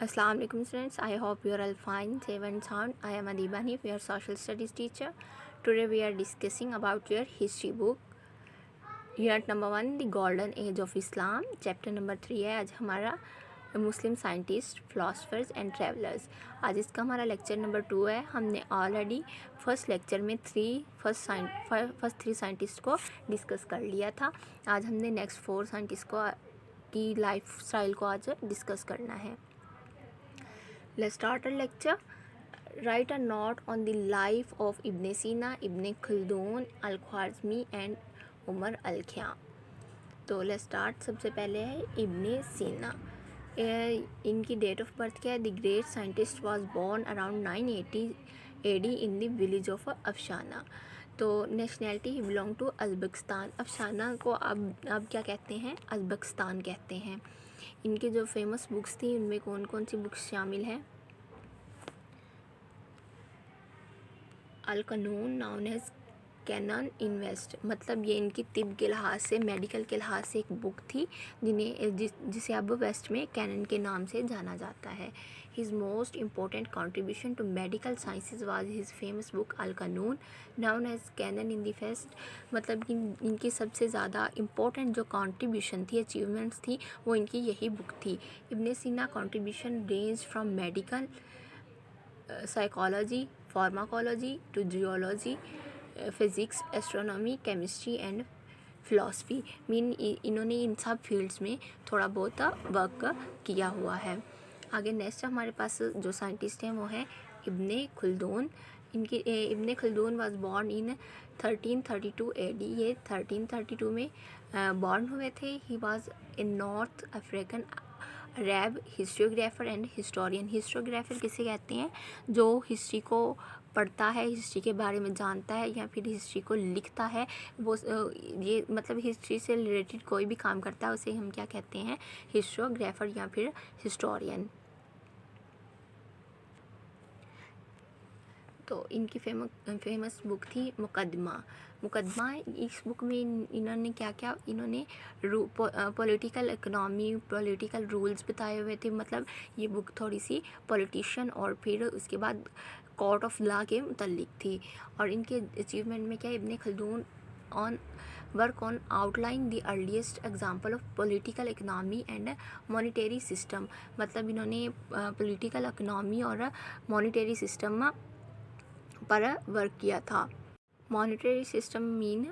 Assalamu alaikum students, I hope you are all fine, safe and sound. I am Adiba Hanif, your social studies teacher. Today we are discussing about your history book. Unit number 1, the golden age of Islam. Chapter number 3 है आज हमारा मुस्लिम scientist, philosophers and travellers. आज इसका हमारा lecture number 2 है. हमने already first lecture में first 3 scientist को डिस्कस कर लिया था. आज हमने नेक्स्ट 4 साइंटिस्ट को की लाइफ स्टाइल को आज डिस्कस करना है. Let's start our lecture. Write a note on the life of Ibn Sina, Ibn Khaldun, Al-Khwarizmi and Umar al-Khayyam. तो let's start. सबसे पहले है इब्न सीना. इनकी डेट ऑफ बर्थ क्या है? The great scientist was born around 980 AD in the village of Afshana. तो nationality he belong to Uzbekistan. Afshana को अब क्या कहते हैं? अज़बकिस्तान कहते हैं. इनकी जो फेमस बुक्स थी उनमें कौन कौन सी बुक्स शामिल हैं? अल कानून नाउन एज कैनन इन वेस्ट, मतलब ये इनकी तिब के लिहाज से, मेडिकल के लिहाज से एक बुक थी जिसे अब वेस्ट में कैनन के नाम से जाना जाता है. His most important contribution to medical sciences was his famous book al Qanun known as Canon in the West. मतलब इनकी सबसे ज़्यादा इम्पोर्टेंट जो कंट्रीब्यूशन थी, अचीवमेंट्स थी, वो इनकी यही बुक थी. Ibn Sina contribution range from medical, psychology, pharmacology to geology, physics, astronomy, chemistry and philosophy. इन्होंने इन सब फील्ड्स में थोड़ा बहुत वर्क किया हुआ है. आगे नेक्स्ट हमारे पास जो साइंटिस्ट हैं वो हैं Ibn Khaldun. Ibn Khaldun was born in 1332 AD. ये 1332 में बॉर्न हुए थे. He was a north African Arab historiographer and historian. Historiographer किसे कहते हैं? जो हिस्ट्री को पढ़ता है, हिस्ट्री के बारे में जानता है या फिर हिस्ट्री को लिखता है. वो ये मतलब हिस्ट्री से रिलेटेड कोई भी काम करता है उसे हम क्या कहते हैं? हिस्टोग्राफर या फिर हिस्टोरियन. तो इनकी फेमस बुक थी मुकदमा. इस बुक में इन्होंने क्या इन्होंने पॉलिटिकल इकनॉमी, पॉलिटिकल रूल्स बताए हुए थे. मतलब ये बुक थोड़ी सी पॉलिटिशियन और फिर उसके बाद कोर्ट ऑफ लॉ के मुतल्लिक थी. और इनके अचीवमेंट में क्या, Ibn Khaldun work on outline the earliest example of political economy and monetary system. मतलब इन्होंने पॉलिटिकल इकनॉमी और मॉनिटरी सिस्टम पर वर्क किया था. मॉनिटरी सिस्टम मीन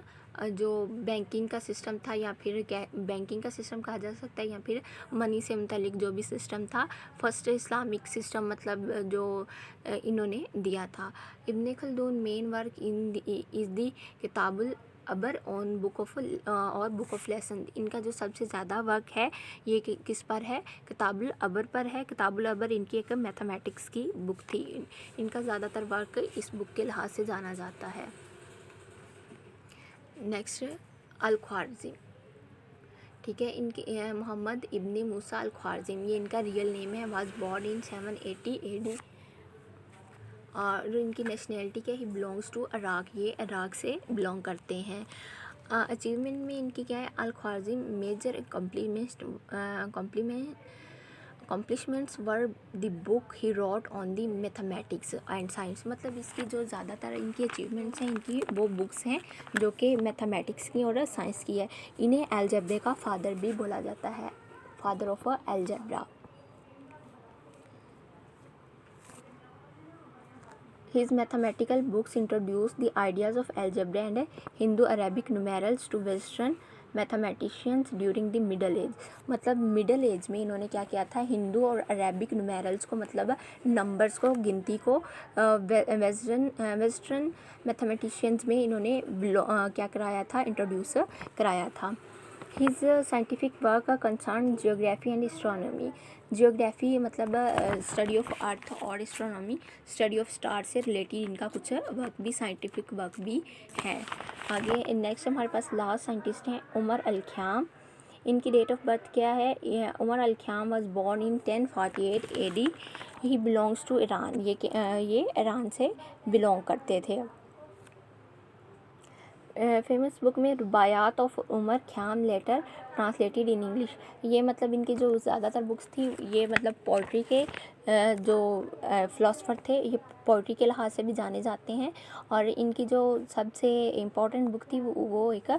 जो बैंकिंग का सिस्टम था, या फिर बैंकिंग का सिस्टम कहा जा सकता है, या फिर मनी से मुतालिक जो भी सिस्टम था. फर्स्ट इस्लामिक सिस्टम मतलब जो इन्होंने दिया था. Ibn Khaldun main work is the Kitabul Ibar on book of lesson. इनका जो सबसे ज़्यादा वर्क है ये किस पर है? किताबुल अबर पर है. किताबुल अबर इनकी एक मैथमेटिक्स की बुक थी. इनका ज़्यादातर वर्क इस बुक के लिहाज से जाना जाता है. नेक्स्ट अल ख्वारिज़मी. ठीक है, इनके मोहम्मद इब्न मूसा अल ख्वारिज़मी, ये इनका रियल नेम है. Was born in 780 AD. और इनकी नेशनैलिटी क्या, ही बिलोंग्स टू इराक. ये इराक से बिलोंग करते हैं. अचीवमेंट में इनकी क्या है? अल ख्वारिज़मी major accomplishments were the book he wrote on the mathematics and science. मतलब इसकी जो ज़्यादातर इनकी अचीवमेंट्स हैं, इनकी वो बुक्स हैं जो कि मैथमेटिक्स की और साइंस की है. इन्हें अलजेब्रा का फादर भी बोला जाता है, father of algebra. His mathematical books introduced the ideas of algebra and Hindu-Arabic numerals to Western mathematicians during the middle age. मतलब मिडल एज में इन्होंने क्या किया था? हिंदू और अरेबिक नुमेरल्स को, मतलब नंबर्स को, गिनती को वेस्टर्न मैथमेटिशियंस में इन्होंने क्या कराया था? इंट्रोड्यूस कराया था. His scientific work concern geography and astronomy. Geography मतलब स्टडी ऑफ अर्थ, और एस्ट्रोनॉमी स्टडी ऑफ स्टार से रिलेटेड इनका कुछ वर्क भी, साइंटिफिक वर्क भी है. आगे नेक्स्ट हमारे पास लास्ट साइंटिस्ट हैं उमर अल ख़याम. इनकी डेट ऑफ बर्थ क्या है? Omar al Khayyam was born in 1048 AD. He belongs to Iran. ये ईरान से बिलोंग करते थे. फेमस बुक में Rubaiyat of Omar Khayyam later translated in English. ये मतलब इनकी जो ज़्यादातर बुक्स थी ये मतलब पोइट्री के जो फ़िलासफ़र थे ये पोइट्री के लिहाज से भी जाने जाते हैं। और इनकी जो सबसे इम्पोर्टेंट बुक थी वो एक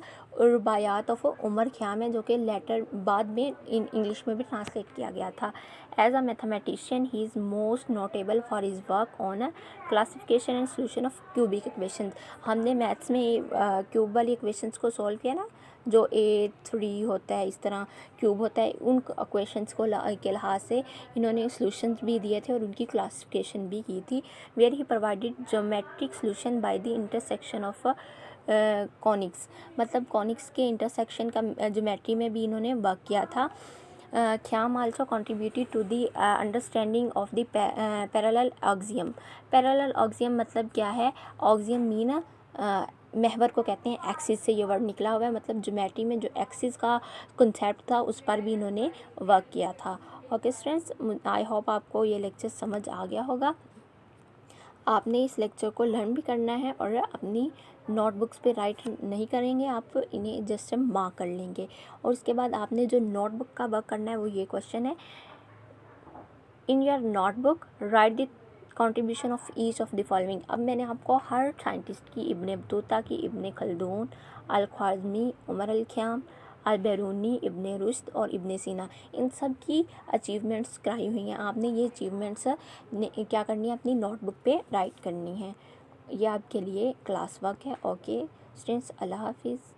रुबायात ऑफ उमर ख़याम है, जो कि लेटर बाद में इंग्लिश में भी ट्रांसलेट किया गया था। As a mathematician he is most notable for his work on classification and solution of cubic equations. हमने मैथ्स में क्यूब वाली इक्वेशंस को सॉल्व किया ना, जो 8 3 होता है, इस तरह क्यूब होता है, उन इक्वेशंस को के लिहाज से इन्होंने सॉल्यूशंस भी दिए थे और उनकी क्लासिफिकेशन भी की थी। Where he provided geometric solution by the intersection of conics. मतलब कॉनिक्स के इंटरसेक्शन का ज्योमेट्री में भी इन्होंने वर्क किया था। Khayyam also contributed to the understanding of the parallel axiom। Parallel axiom मतलब क्या है? ऑक्सियम मीन महवर को कहते हैं, एक्सिस से ये वर्ड निकला हुआ है। मतलब ज्योमेट्री में जो एक्सिस का कंसेप्ट था उस पर भी इन्होंने वर्क किया था। ओके स्टूडेंट्स, आई होप आपको ये लेक्चर समझ आ गया होगा। आपने इस लेक्चर को लर्न भी करना है और अपनी नोटबुक्स पे राइट नहीं करेंगे, आप इन्हें जस्ट मार्क कर लेंगे। और उसके बाद आपने जो नोटबुक का वर्क करना है वो ये क्वेश्चन है, in your notebook right the contribution of each of the following. अब मैंने आपको हर साइंटिस्ट की, इब्ने बतूता की, इब्ने खल्दून, अल ख्वारिज़मी, उमर अल ख़याम, अल बैरूनी, इब्ने रुश्द और इब्ने सीना, इन सब की अचीवमेंट्स कराई हुई हैं। आपने ये अचीवमेंट्स क्या करनी है, अपनी नोटबुक पे राइट करनी है। ये आपके लिए क्लास वर्क है। ओके स्टूडेंट्स, अल्लाह हाफिज़।